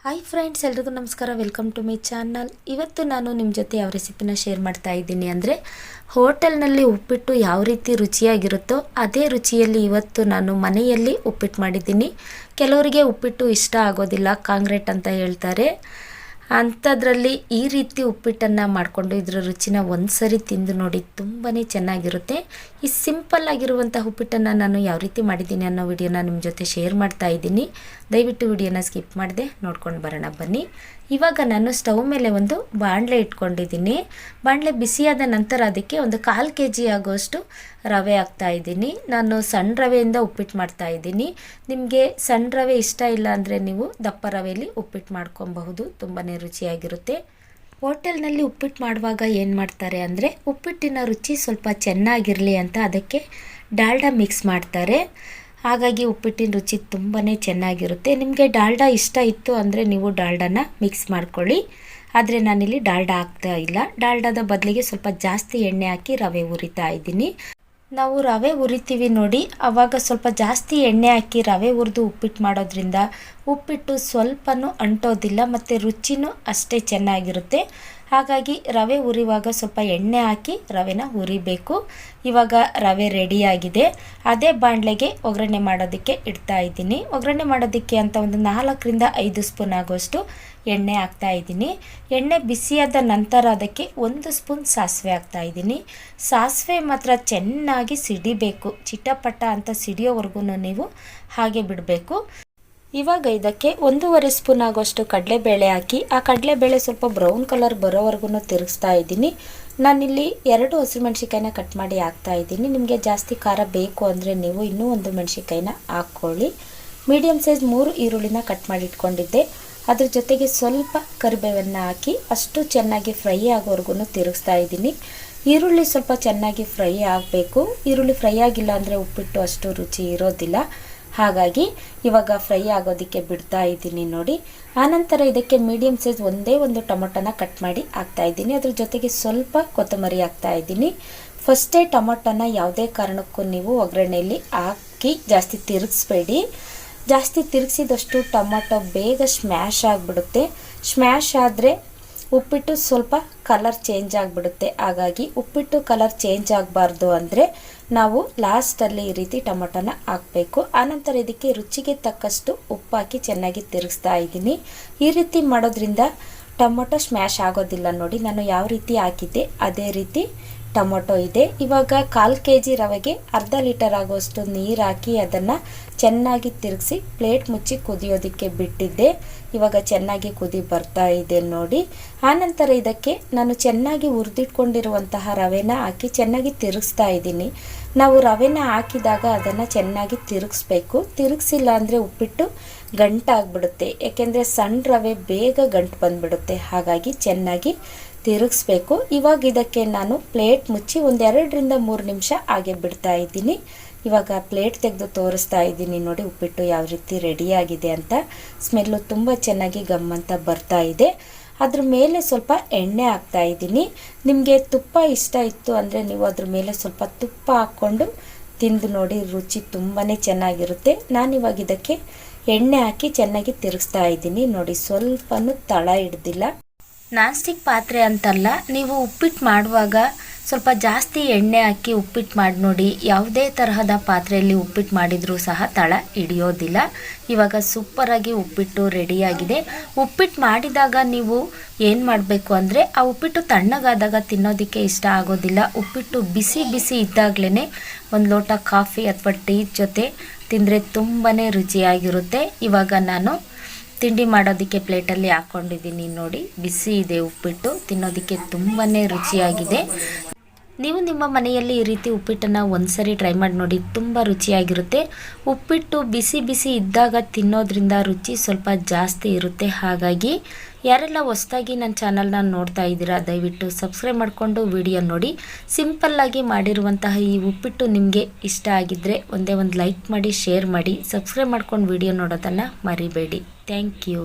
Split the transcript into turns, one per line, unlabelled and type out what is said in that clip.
Hi friends, ಎಲ್ರಿಗೂ ನಮಸ್ಕಾರ. Welcome to my channel. ಇವತ್ತು ನಾನು ನಿಮ್ಮ ಜೊತೆ ಯಾವ ರೆಸಿಪಿನ ಶೇರ್ ಮಾಡ್ತಾ ಇದ್ದೀನಿ ಅಂದರೆ, ಹೋಟೆಲ್ನಲ್ಲಿ ಉಪ್ಪಿಟ್ಟು ಯಾವ ರೀತಿ ರುಚಿಯಾಗಿರುತ್ತೋ ಅದೇ ರುಚಿಯಲ್ಲಿ ಇವತ್ತು ನಾನು ಮನೆಯಲ್ಲಿ ಉಪ್ಪಿಟ್ಟು ಮಾಡಿದ್ದೀನಿ. ಕೆಲವರಿಗೆ ಉಪ್ಪಿಟ್ಟು ಇಷ್ಟ ಆಗೋದಿಲ್ಲ, ಕಾಂಕ್ರೀಟ್ ಅಂತ ಹೇಳ್ತಾರೆ. ಅಂಥದ್ರಲ್ಲಿ ಈ ರೀತಿ ಉಪ್ಪಿಟ್ಟನ್ನು ಮಾಡಿಕೊಂಡು ಇದರ ರುಚಿನ ಒಂದು ಸರಿ ತಿಂದು ನೋಡಿ, ತುಂಬಾ ಚೆನ್ನಾಗಿರುತ್ತೆ. ಈ ಸಿಂಪಲ್ ಆಗಿರುವಂಥ ಉಪ್ಪಿಟ್ಟನ್ನು ನಾನು ಯಾವ ರೀತಿ ಮಾಡಿದ್ದೀನಿ ಅನ್ನೋ ವಿಡಿಯೋನ ನಿಮ್ಮ ಜೊತೆ ಶೇರ್ ಮಾಡ್ತಾ ಇದ್ದೀನಿ. ದಯವಿಟ್ಟು ವಿಡಿಯೋನ ಸ್ಕಿಪ್ ಮಾಡದೆ ನೋಡ್ಕೊಂಡು ಬರೋಣ ಬನ್ನಿ. ಇವಾಗ ನಾನು ಸ್ಟವ್ ಮೇಲೆ ಒಂದು ಬಾಣಲೆ ಇಟ್ಕೊಂಡಿದ್ದೀನಿ. ಬಾಣಲೆ ಬಿಸಿಯಾದ ನಂತರ ಅದಕ್ಕೆ ಒಂದು 1/4 kg ಆಗೋಷ್ಟು ರವೆ ಹಾಕ್ತಾ ಇದ್ದೀನಿ. ನಾನು ಸಣ್ಣ ರವೆಯಿಂದ ಉಪ್ಪಿಟ್ಟು ಮಾಡ್ತಾ ಇದ್ದೀನಿ. ನಿಮಗೆ ಸಣ್ಣ ರವೆ ಇಷ್ಟ ಇಲ್ಲ ಅಂದರೆ ನೀವು ದಪ್ಪ ರವೆಯಲ್ಲಿ ಉಪ್ಪಿಟ್ಟು ಮಾಡ್ಕೊಬಹುದು, ತುಂಬಾ ರುಚಿಯಾಗಿರುತ್ತೆ. ಹೋಟೆಲ್ನಲ್ಲಿ ಉಪ್ಪಿಟ್ಟು ಮಾಡುವಾಗ ಏನು ಮಾಡ್ತಾರೆ ಅಂದರೆ, ಉಪ್ಪಿಟ್ಟಿನ ರುಚಿ ಸ್ವಲ್ಪ ಚೆನ್ನಾಗಿರಲಿ ಅಂತ ಅದಕ್ಕೆ ಡಾಲ್ಡಾ ಮಿಕ್ಸ್ ಮಾಡ್ತಾರೆ. ಹಾಗಾಗಿ ಉಪ್ಪಿಟ್ಟಿನ ರುಚಿ ತುಂಬಾ ಚೆನ್ನಾಗಿರುತ್ತೆ. ನಿಮಗೆ ಡಾಲ್ಡಾ ಇಷ್ಟ ಇತ್ತು ಅಂದರೆ ನೀವು ಡಾಲ್ಡಾನ ಮಿಕ್ಸ್ ಮಾಡ್ಕೊಳ್ಳಿ. ಆದರೆ ನಾನಿಲ್ಲಿ ಡಾಲ್ಡಾ ಹಾಕ್ತಾ ಇಲ್ಲ. ಡಾಲ್ಡಾದ ಬದಲಿಗೆ ಸ್ವಲ್ಪ ಜಾಸ್ತಿ ಎಣ್ಣೆ ಹಾಕಿ ರವೆ ಹುರಿತಾ ಇದ್ದೀನಿ. ನಾವು ರವೆ ಹುರಿತೀವಿ ನೋಡಿ, ಆವಾಗ ಸ್ವಲ್ಪ ಜಾಸ್ತಿ ಎಣ್ಣೆ ಹಾಕಿ ರವೆ ಹುರಿದು ಉಪ್ಪಿಟ್ಟು ಮಾಡೋದ್ರಿಂದ ಉಪ್ಪಿಟ್ಟು ಸ್ವಲ್ಪನೂ ಅಂಟೋದಿಲ್ಲ ಮತ್ತು ರುಚಿನೂ ಅಷ್ಟೇ ಚೆನ್ನಾಗಿರುತ್ತೆ. ಹಾಗಾಗಿ ರವೆ ಹುರಿಯುವಾಗ ಸ್ವಲ್ಪ ಎಣ್ಣೆ ಹಾಕಿ ರವೆನ ಹುರಿಬೇಕು. ಇವಾಗ ರವೆ ರೆಡಿಯಾಗಿದೆ. ಅದೇ ಬಾಣಲೆಗೆ ಒಗ್ಗರಣೆ ಮಾಡೋದಕ್ಕೆ ಇಡ್ತಾ ಇದ್ದೀನಿ. ಒಗ್ಗರಣೆ ಮಾಡೋದಕ್ಕೆ ಅಂತ ಒಂದು 4ರಿಂದ 5 ಸ್ಪೂನ್ ಆಗೋಷ್ಟು ಎಣ್ಣೆ ಹಾಕ್ತಾ ಇದ್ದೀನಿ. ಎಣ್ಣೆ ಬಿಸಿಯಾದ ನಂತರ ಅದಕ್ಕೆ 1 ಸ್ಪೂನ್ ಸಾಸಿವೆ ಹಾಕ್ತಾ ಇದ್ದೀನಿ. ಸಾಸಿವೆ ಮಾತ್ರ ಚೆನ್ನಾಗಿ ಸಿಡಿಬೇಕು, ಚಿಟಪಟ ಅಂತ ಸಿಡಿಯೋವರೆಗೂ ನೀವು ಹಾಗೆ ಬಿಡಬೇಕು. ಇವಾಗ ಇದಕ್ಕೆ 1.5 ಸ್ಪೂನ್ ಆಗೋಷ್ಟು ಕಡಲೆಬೇಳೆ ಹಾಕಿ, ಆ ಕಡಲೆಬೇಳೆ ಸ್ವಲ್ಪ ಬ್ರೌನ್ ಕಲರ್ ಬರೋವರೆಗೂ ತಿರುಗಿಸ್ತಾ ಇದ್ದೀನಿ. ನಾನಿಲ್ಲಿ 2 ಹಸಿಮೆಣ್ಸಿಕಾಯಿನ ಕಟ್ ಮಾಡಿ ಹಾಕ್ತಾ ಇದ್ದೀನಿ. ನಿಮಗೆ ಜಾಸ್ತಿ ಖಾರ ಬೇಕು ಅಂದರೆ ನೀವು ಇನ್ನೂ 1 ಮೆಣಸಿಕಾಯಿನ ಹಾಕ್ಕೊಳ್ಳಿ. ಮೀಡಿಯಮ್ ಸೈಜ್ 3 ಈರುಳ್ಳಿನ ಕಟ್ ಮಾಡಿ ಇಟ್ಕೊಂಡಿದ್ದೆ. ಅದ್ರ ಜೊತೆಗೆ ಸ್ವಲ್ಪ ಕರಿಬೇವನ್ನು ಹಾಕಿ ಅಷ್ಟು ಚೆನ್ನಾಗಿ ಫ್ರೈ ಆಗೋವರೆಗೂ ತಿರುಗಿಸ್ತಾ ಇದ್ದೀನಿ. ಈರುಳ್ಳಿ ಸ್ವಲ್ಪ ಚೆನ್ನಾಗಿ ಫ್ರೈ ಆಗಬೇಕು. ಈರುಳ್ಳಿ ಫ್ರೈ ಆಗಿಲ್ಲ ಅಂದರೆ ಉಪ್ಪಿಟ್ಟು ಅಷ್ಟು ರುಚಿ ಇರೋದಿಲ್ಲ. ಹಾಗಾಗಿ ಇವಾಗ ಫ್ರೈ ಆಗೋದಕ್ಕೆ ಬಿಡ್ತಾ ಇದ್ದೀನಿ ನೋಡಿ. ಆನಂತರ ಇದಕ್ಕೆ ಮೀಡಿಯಮ್ ಸೈಜ್ ಒಂದೇ ಒಂದು ಟೊಮೊಟೊನ ಕಟ್ ಮಾಡಿ ಹಾಕ್ತಾ ಇದ್ದೀನಿ. ಅದ್ರ ಜೊತೆಗೆ ಸ್ವಲ್ಪ ಕೊತ್ತಂಬರಿ ಹಾಕ್ತಾ ಇದ್ದೀನಿ. ಫಸ್ಟೇ ಟೊಮೊಟೊನ ಯಾವುದೇ ಕಾರಣಕ್ಕೂ ನೀವು ಒಗ್ಗರಣೆಯಲ್ಲಿ ಹಾಕಿ ಜಾಸ್ತಿ ತಿರುಗಿಸ್ಬೇಡಿ. ಜಾಸ್ತಿ ತಿರುಗಿಸಿದಷ್ಟು ಟೊಮೊಟೊ ಬೇಗ ಸ್ಮ್ಯಾಶ್ ಆಗಿಬಿಡುತ್ತೆ. ಸ್ಮ್ಯಾಶ್ ಆದರೆ ಉಪ್ಪಿಟ್ಟು ಸ್ವಲ್ಪ ಕಲರ್ ಚೇಂಜ್ ಆಗಿಬಿಡುತ್ತೆ. ಹಾಗಾಗಿ ಉಪ್ಪಿಟ್ಟು ಕಲರ್ ಚೇಂಜ್ ಆಗಬಾರ್ದು ಅಂದರೆ ನಾವು ಲಾಸ್ಟಲ್ಲಿ ಈ ರೀತಿ ಟೊಮೊಟೊನ ಹಾಕಬೇಕು. ಆನಂತರ ಇದಕ್ಕೆ ರುಚಿಗೆ ತಕ್ಕಷ್ಟು ಉಪ್ಪು ಹಾಕಿ ಚೆನ್ನಾಗಿ ತಿರುಗಿಸ್ತಾ ಇದ್ದೀನಿ. ಈ ರೀತಿ ಮಾಡೋದ್ರಿಂದ ಟೊಮೊಟೊ ಸ್ಮ್ಯಾಶ್ ಆಗೋದಿಲ್ಲ ನೋಡಿ. ನಾನು ಯಾವ ರೀತಿ ಹಾಕಿದ್ದೆ ಅದೇ ರೀತಿ ಟೊಮೊಟೊ ಇದೆ. ಇವಾಗ 1/4 kg ರವೆಗೆ ಅರ್ಧ ಲೀಟರ್ ಆಗೋಷ್ಟು ನೀರು ಹಾಕಿ ಅದನ್ನು ಚೆನ್ನಾಗಿ ತಿರುಗಿಸಿ ಪ್ಲೇಟ್ ಮುಚ್ಚಿ ಕುದಿಯೋದಕ್ಕೆ ಬಿಟ್ಟಿದ್ದೆ. ಇವಾಗ ಚೆನ್ನಾಗಿ ಕುದಿ ಬರ್ತಾ ಇದೆ ನೋಡಿ. ಆನಂತರ ಇದಕ್ಕೆ ನಾನು ಚೆನ್ನಾಗಿ ಹುರಿದಿಟ್ಕೊಂಡಿರುವಂತಹ ರವೆನ ಹಾಕಿ ಚೆನ್ನಾಗಿ ತಿರುಗಿಸ್ತಾ ಇದ್ದೀನಿ. ನಾವು ರವೆನ ಹಾಕಿದಾಗ ಅದನ್ನು ಚೆನ್ನಾಗಿ ತಿರುಗಿಸ್ಬೇಕು. ತಿರುಗಿಸಿಲ್ಲ ಅಂದರೆ ಉಪ್ಪಿಟ್ಟು ಗಂಟಾಗ್ಬಿಡುತ್ತೆ. ಏಕೆಂದರೆ ಸಣ್ಣ ರವೆ ಬೇಗ ಗಂಟು ಬಂದುಬಿಡುತ್ತೆ. ಹಾಗಾಗಿ ಚೆನ್ನಾಗಿ ತಿರುಗಿಸ್ಬೇಕು. ಇವಾಗ ಇದಕ್ಕೆ ನಾನು ಪ್ಲೇಟ್ ಮುಚ್ಚಿ ಒಂದು 2ರಿಂದ 3 ನಿಮಿಷ ಹಾಗೆ ಬಿಡ್ತಾ ಇದ್ದೀನಿ. ಇವಾಗ ಪ್ಲೇಟ್ ತೆಗೆದು ತೋರಿಸ್ತಾ ಇದ್ದೀನಿ ನೋಡಿ ಉಪ್ಪಿಟ್ಟು ಯಾವ ರೀತಿ ರೆಡಿಯಾಗಿದೆ ಅಂತ. ಸ್ಮೆಲ್ಲು ತುಂಬ ಚೆನ್ನಾಗಿ ಗಮ್ಮಂತ ಬರ್ತಾ ಇದೆ. ಅದ್ರ ಮೇಲೆ ಸ್ವಲ್ಪ ಎಣ್ಣೆ ಹಾಕ್ತಾ ಇದ್ದೀನಿ. ನಿಮಗೆ ತುಪ್ಪ ಇಷ್ಟ ಇತ್ತು ಅಂದರೆ ನೀವು ಅದ್ರ ಮೇಲೆ ಸ್ವಲ್ಪ ತುಪ್ಪ ಹಾಕ್ಕೊಂಡು ತಿಂದು ನೋಡಿ, ರುಚಿ ತುಂಬಾ ಚೆನ್ನಾಗಿರುತ್ತೆ. ನಾನಿವಾಗ ಇದಕ್ಕೆ ಎಣ್ಣೆ ಹಾಕಿ ಚೆನ್ನಾಗಿ ತಿರುಗಿಸ್ತಾ ಇದ್ದೀನಿ ನೋಡಿ. ಸ್ವಲ್ಪನೂ ತಳ ಹಿಡ್ದಿಲ್ಲ. ನಾನ್ ಸ್ಟಿಕ್ ಪಾತ್ರೆ ಅಂತಲ್ಲ, ನೀವು ಉಪ್ಪಿಟ್ಟು ಮಾಡುವಾಗ ಸ್ವಲ್ಪ ಜಾಸ್ತಿ ಎಣ್ಣೆ ಹಾಕಿ ಉಪ್ಪಿಟ್ಟು ಮಾಡಿ ನೋಡಿ. ಯಾವುದೇ ತರಹದ ಪಾತ್ರೆಯಲ್ಲಿ ಉಪ್ಪಿಟ್ಟು ಮಾಡಿದರೂ ಸಹ ತಳ ಹಿಡಿಯೋದಿಲ್ಲ. ಇವಾಗ ಸೂಪರಾಗಿ ಉಪ್ಪಿಟ್ಟು ರೆಡಿಯಾಗಿದೆ. ಉಪ್ಪಿಟ್ಟು ಮಾಡಿದಾಗ ನೀವು ಏನು ಮಾಡಬೇಕು ಅಂದರೆ, ಆ ಉಪ್ಪಿಟ್ಟು ತಣ್ಣಗಾದಾಗ ತಿನ್ನೋದಕ್ಕೆ ಇಷ್ಟ ಆಗೋದಿಲ್ಲ. ಉಪ್ಪಿಟ್ಟು ಬಿಸಿ ಬಿಸಿ ಇದ್ದಾಗಲೇ ಒಂದು ಲೋಟ ಕಾಫಿ ಅಥವಾ ಟೀ ಜೊತೆ ತಿಂದರೆ ತುಂಬಾ ರುಚಿಯಾಗಿರುತ್ತೆ. ಇವಾಗ ನಾನು ತಿಂಡಿ ಮಾಡೋದಕ್ಕೆ ಪ್ಲೇಟಲ್ಲಿ ಹಾಕ್ಕೊಂಡಿದ್ದೀನಿ ನೋಡಿ. ಬಿಸಿ ಇದೆ ಉಪ್ಪಿಟ್ಟು, ತಿನ್ನೋದಕ್ಕೆ ತುಂಬಾ ರುಚಿಯಾಗಿದೆ. ನೀವು ನಿಮ್ಮ ಮನೆಯಲ್ಲಿ ಈ ರೀತಿ ಉಪ್ಪಿಟ್ಟನ್ನು ಒಂದ್ಸರಿ ಟ್ರೈ ಮಾಡಿ ನೋಡಿ, ತುಂಬ ರುಚಿಯಾಗಿರುತ್ತೆ. ಉಪ್ಪಿಟ್ಟು ಬಿಸಿ ಬಿಸಿ ಇದ್ದಾಗ ತಿನ್ನೋದ್ರಿಂದ ರುಚಿ ಸ್ವಲ್ಪ ಜಾಸ್ತಿ ಇರುತ್ತೆ. ಹಾಗಾಗಿ ಯಾರೆಲ್ಲ ಹೊಸದಾಗಿ ನನ್ನ ಚಾನಲ್ನ ನೋಡ್ತಾ ಇದ್ದೀರಾ, ದಯವಿಟ್ಟು ಸಬ್ಸ್ಕ್ರೈಬ್ ಮಾಡಿಕೊಂಡು ವಿಡಿಯೋ ನೋಡಿ. ಸಿಂಪಲ್ಲಾಗಿ ಮಾಡಿರುವಂತಹ ಈ ಉಪ್ಪಿಟ್ಟು ನಿಮಗೆ ಇಷ್ಟ ಆಗಿದ್ದರೆ ಒಂದೇ ಒಂದು ಲೈಕ್ ಮಾಡಿ, ಶೇರ್ ಮಾಡಿ, ಸಬ್ಸ್ಕ್ರೈಬ್ ಮಾಡ್ಕೊಂಡು ವಿಡಿಯೋ ನೋಡೋದನ್ನು ಮರಿಬೇಡಿ. Thank you.